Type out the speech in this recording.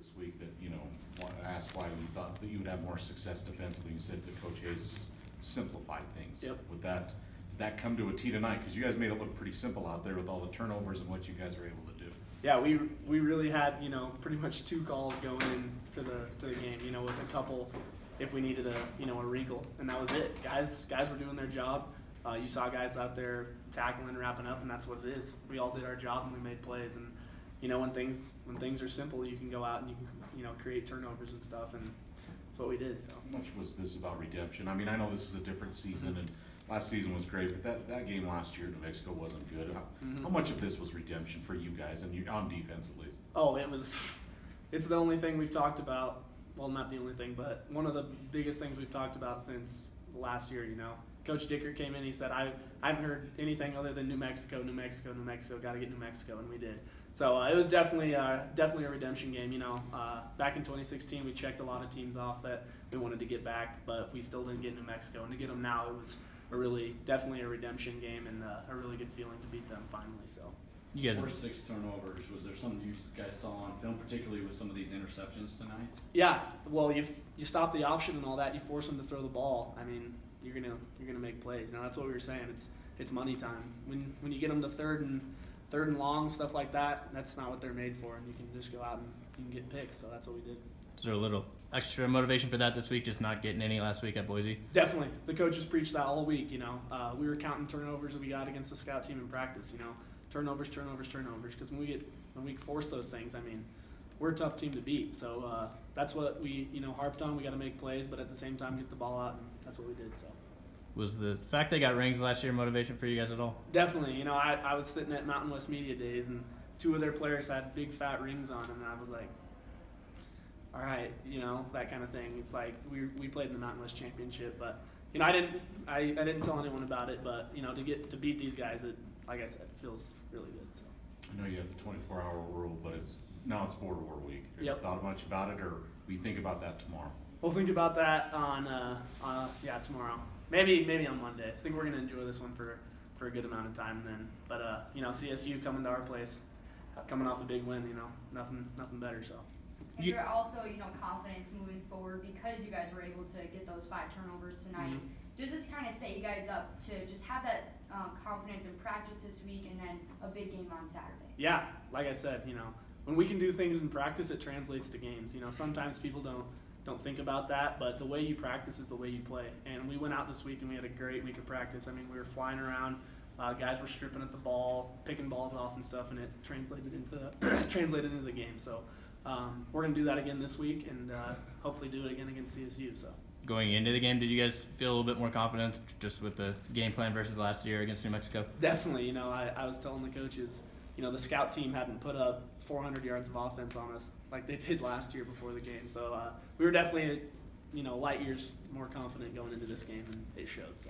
this week that, asked why you thought that you would have more success defensively. You said that Coach Hayes just simplified things. Yep. Did that come to a T tonight? Because you guys made it look pretty simple out there with all the turnovers and what you guys were able to do. Yeah, we really had, pretty much 2 calls going into the game, with a couple if we needed a wrinkle, and that was it. Guys were doing their job. You saw guys out there tackling, wrapping up, and that's what it is. We all did our job and we made plays, and when things are simple, you can go out and you can create turnovers and stuff, and that's what we did. So how much was this about redemption? I mean, I know this is a different season, and last season was great, but that game last year in New Mexico wasn't good. How much of this was redemption for you guys and on defense at least? Oh, it's the only thing we've talked about. Well, not the only thing, but one of the biggest things we've talked about since last year. Coach Dicker came in. He said, I haven't heard anything other than New Mexico. Got to get New Mexico, and we did. So it was definitely a redemption game. Back in 2016, we checked a lot of teams off that we wanted to get back, but we still didn't get New Mexico. And to get them now, it was definitely a redemption game, and a really good feeling to beat them finally. So. You guys forced 6 turnovers. Was there something you guys saw on film, particularly with some of these interceptions tonight? Yeah. Well, you stop the option and all that. You force them to throw the ball. I mean, you're gonna make plays. That's what we were saying. It's money time. When you get them to third and long, stuff like that, that's not what they're made for. And you can just go out and you can get picks. So that's what we did. Is there a little extra motivation for that this week, just not getting any last week at Boise? Definitely. The coaches preached that all week. We were counting turnovers that we got against the scout team in practice. Turnovers, because when we force those things, I mean, we're a tough team to beat. So that's what we harped on. We got to make plays, but at the same time get the ball out, and that's what we did. So was the fact they got rings last year motivation for you guys at all? Definitely. I was sitting at Mountain West Media Days, and 2 of their players had big fat rings on them, and I was like, all right, that kind of thing. It's like we played in the Mountain West Championship, but I didn't tell anyone about it, but to beat these guys, it, like I said, it feels really good. So I know you have the 24-hour rule, but now it's Border War week. Have you thought much about it, or we think about that tomorrow? We'll think about that on tomorrow. Maybe on Monday. I think we're gonna enjoy this one for a good amount of time then. But CSU coming to our place, coming off a big win, nothing better. So. And you're also, confidence moving forward because you guys were able to get those 5 turnovers tonight. Does this kind of set you guys up to just have that confidence in practice this week and then a big game on Saturday? Yeah, like I said, when we can do things in practice, it translates to games. Sometimes people don't think about that, but the way you practice is the way you play. And we went out this week and we had a great week of practice. I mean, we were flying around. Guys were stripping at the ball, picking balls off and stuff, and it translated into the game. So we're going to do that again this week and hopefully do it again against CSU. So. Going into the game, did you guys feel a little bit more confident just with the game plan versus last year against New Mexico? Definitely. I was telling the coaches, the scout team hadn't put up 400 yards of offense on us like they did last year before the game. So we were definitely, light years more confident going into this game, and it showed. So.